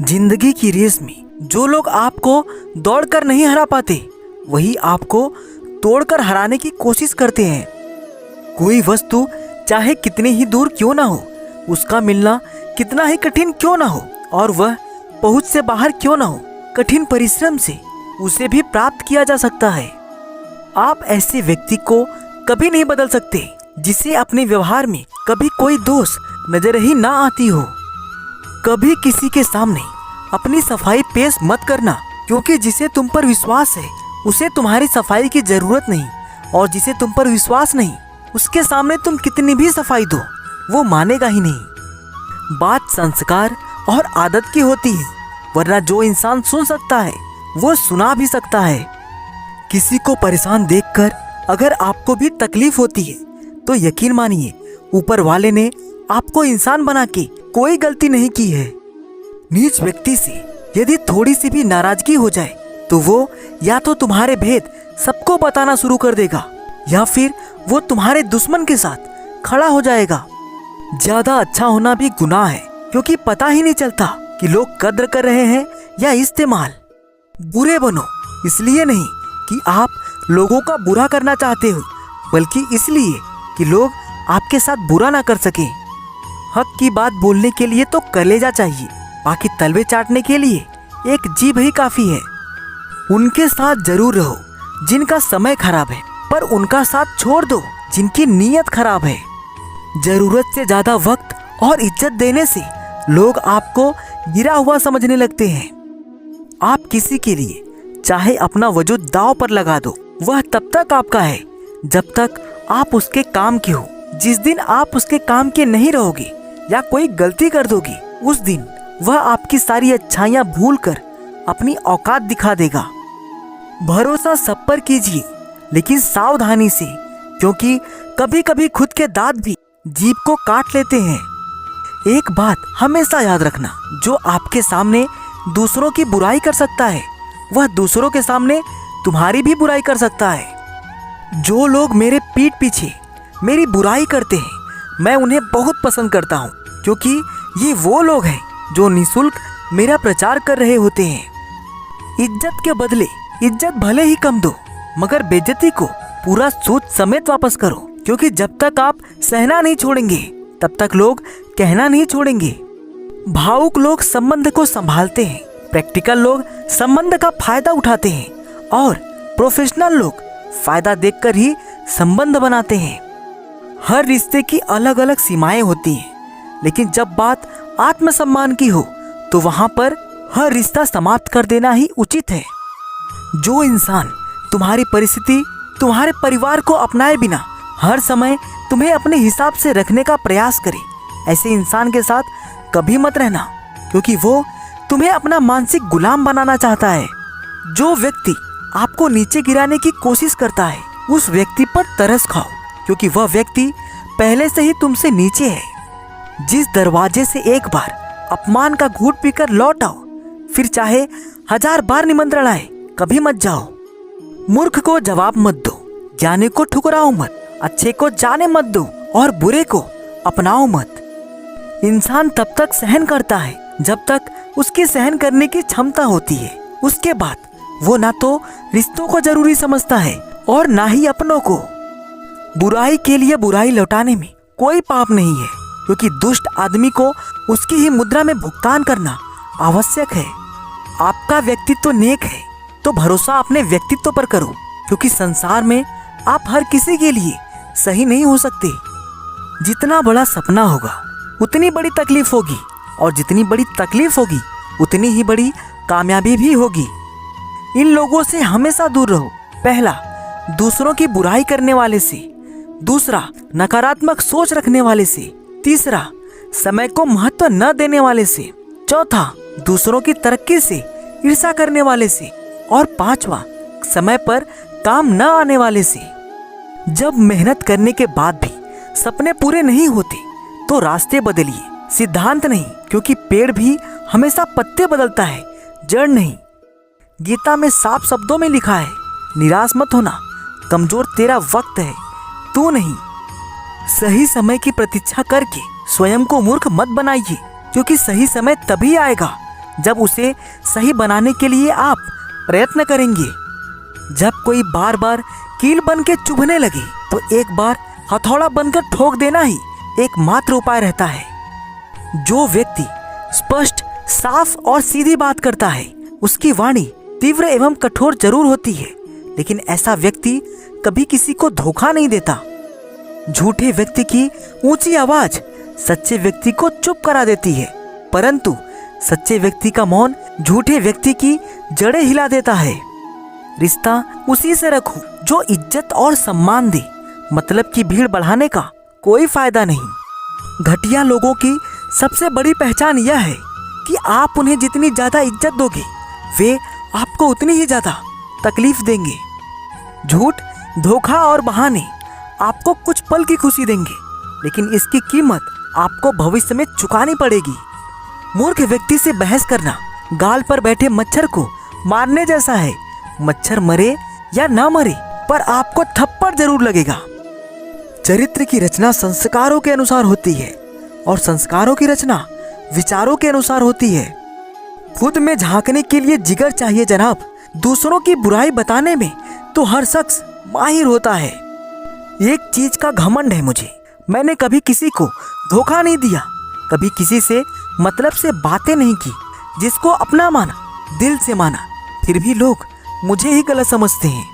जिंदगी की रेस में जो लोग आपको दौड़कर नहीं हरा पाते, वही आपको तोड़कर हराने की कोशिश करते हैं। कोई वस्तु चाहे कितनी ही दूर क्यों ना हो, उसका मिलना कितना ही कठिन क्यों ना हो, और वह पहुंच से बाहर क्यों ना हो, कठिन परिश्रम से उसे भी प्राप्त किया जा सकता है। आप ऐसे व्यक्ति को कभी नहीं बदल सकते जिसे अपने व्यवहार में कभी कोई दोष नजर ही ना आती हो। कभी किसी के सामने अपनी सफाई पेश मत करना, क्योंकि जिसे तुम पर विश्वास है उसे तुम्हारी सफाई की जरूरत नहीं, और जिसे तुम पर विश्वास नहीं उसके सामने तुम कितनी भी सफाई दो वो मानेगा ही नहीं। बात संस्कार और आदत की होती है, वरना जो इंसान सुन सकता है वो सुना भी सकता है। किसी को परेशान देखकर अगर आपको भी तकलीफ होती है तो यकीन मानिए ऊपर वाले ने आपको इंसान बना के कोई गलती नहीं की है। नीच व्यक्ति से यदि थोड़ी सी भी नाराजगी हो जाए तो वो या तो तुम्हारे भेद सबको बताना शुरू कर देगा, या फिर वो तुम्हारे दुश्मन के साथ खड़ा हो जाएगा। ज्यादा अच्छा होना भी गुनाह है, क्योंकि पता ही नहीं चलता कि लोग कद्र कर रहे हैं या इस्तेमाल। बुरे बनो इसलिए नहीं कि आप लोगों का बुरा करना चाहते हो, बल्कि इसलिए कि लोग आपके साथ बुरा ना कर सके। हक की बात बोलने के लिए तो कलेजा चाहिए, बाकी तलवे चाटने के लिए एक जीभ ही काफी है। उनके साथ जरूर रहो जिनका समय खराब है, पर उनका साथ छोड़ दो जिनकी नीयत खराब है। जरूरत से ज्यादा वक्त और इज्जत देने से लोग आपको गिरा हुआ समझने लगते हैं। आप किसी के लिए चाहे अपना वजूद दांव पर लगा दो, वह तब तक आपका है जब तक आप उसके काम के हो। जिस दिन आप उसके काम के नहीं रहोगे या कोई गलती कर दोगे, उस दिन वह आपकी सारी अच्छाइयां भूलकर अपनी औकात दिखा देगा। भरोसा सब पर कीजिए, लेकिन सावधानी से, क्योंकि कभी कभी खुद के दांत भी जीभ को काट लेते हैं। एक बात हमेशा याद रखना, जो आपके सामने दूसरों की बुराई कर सकता है वह दूसरों के सामने तुम्हारी भी बुराई कर सकता है। जो लोग मेरे पीठ पीछे मेरी बुराई करते हैं मैं उन्हें बहुत पसंद करता हूँ, क्योंकि ये वो लोग हैं जो निःशुल्क मेरा प्रचार कर रहे होते हैं। इज्जत के बदले इज्जत भले ही कम दो, मगर बेइज्जती को पूरा सूद समेत वापस करो, क्योंकि जब तक आप सहना नहीं छोड़ेंगे तब तक लोग कहना नहीं छोड़ेंगे। भावुक लोग संबंध को संभालते हैं, प्रैक्टिकल लोग संबंध का फायदा उठाते हैं, और प्रोफेशनल लोग फायदा देखकर ही संबंध बनाते हैं। हर रिश्ते की अलग अलग सीमाएं होती हैं, लेकिन जब बात आत्मसम्मान की हो तो वहां पर हर रिश्ता समाप्त कर देना ही उचित है। जो इंसान तुम्हारी परिस्थिति, तुम्हारे परिवार को अपनाए बिना हर समय तुम्हें अपने हिसाब से रखने का प्रयास करे, ऐसे इंसान के साथ कभी मत रहना, क्योंकि वो तुम्हें अपना मानसिक गुलाम बनाना चाहता है। जो व्यक्ति आपको नीचे गिराने की कोशिश करता है उस व्यक्ति पर तरस खाओ, क्योंकि वह व्यक्ति पहले से ही तुमसे नीचे है। जिस दरवाजे से एक बार अपमान का घूंट पीकर लौट आओ, फिर चाहे 1000 बार निमंत्रण आए कभी मत जाओ। मूर्ख को जवाब मत दो, ज्ञानी को ठुकराओ मत, अच्छे को जाने मत दो और बुरे को अपनाओ मत। इंसान तब तक सहन करता है जब तक उसकी सहन करने की क्षमता होती है। उसके बाद वो ना तो रिश्तों को जरूरी समझता है और ना ही अपनों को। बुराई के लिए बुराई लौटाने में कोई पाप नहीं है, क्योंकि दुष्ट आदमी को उसकी ही मुद्रा में भुगतान करना आवश्यक है। आपका व्यक्तित्व नेक है तो भरोसा अपने व्यक्तित्व पर करो, क्योंकि संसार में आप हर किसी के लिए सही नहीं हो सकते। जितना बड़ा सपना होगा उतनी बड़ी तकलीफ होगी, और जितनी बड़ी तकलीफ होगी उतनी ही बड़ी कामयाबी भी होगी। इन लोगों से हमेशा दूर रहो। पहला, दूसरों की बुराई करने वाले से। दूसरा, नकारात्मक सोच रखने वाले से। तीसरा, समय को महत्व न देने वाले से। चौथा, दूसरों की तरक्की से ईर्ष्या करने वाले से। और पांचवा, समय पर काम न आने वाले से। जब मेहनत करने के बाद भी सपने पूरे नहीं होते तो रास्ते बदलिए, सिद्धांत नहीं, क्योंकि पेड़ भी हमेशा पत्ते बदलता है, जड़ नहीं। गीता में साफ शब्दों में लिखा है, निराश मत होना, कमजोर तेरा वक्त है, तू नहीं। सही समय की प्रतीक्षा करके स्वयं को मूर्ख मत बनाइए, क्योंकि सही समय तभी आएगा जब उसे सही बनाने के लिए आप प्रयत्न करेंगे। जब कोई बार बार कील बन के चुभने लगे तो एक बार हथौड़ा बनकर ठोक देना ही एकमात्र उपाय रहता है। जो व्यक्ति स्पष्ट, साफ और सीधी बात करता है उसकी वाणी तीव्र एवं कठोर जरूर होती है, लेकिन ऐसा व्यक्ति कभी किसी को धोखा नहीं देता। झूठे व्यक्ति की ऊंची आवाज सच्चे व्यक्ति को चुप करा देती है, परंतु सच्चे व्यक्ति का मौन झूठे व्यक्ति की जड़ें हिला देता है। रिश्ता उसी से रखो जो इज्जत और सम्मान दे। मतलब की भीड़ बढ़ाने का कोई फायदा नहीं। घटिया लोगों की सबसे बड़ी पहचान यह है कि आप उन्हें जितनी ज्यादा इज्जत दोगे वे आपको उतनी ही ज्यादा तकलीफ देंगे। झूठ, धोखा और बहाने आपको कुछ पल की खुशी देंगे, लेकिन इसकी कीमत आपको भविष्य में चुकानी पड़ेगी। मूर्ख व्यक्ति से बहस करना गाल पर बैठे मच्छर को मारने जैसा है। मच्छर मरे या ना मरे, पर आपको थप्पड़ जरूर लगेगा। चरित्र की रचना संस्कारों के अनुसार होती है और संस्कारों की रचना विचारों के अनुसार होती है। खुद में झांकने के लिए जिगर चाहिए जनाब। दूसरों की बुराई बताने में तो हर शख्स माहिर होता है। एक चीज का घमंड है मुझे, मैंने कभी किसी को धोखा नहीं दिया, कभी किसी से मतलब से बातें नहीं की। जिसको अपना माना, दिल से माना, फिर भी लोग मुझे ही गलत समझते हैं।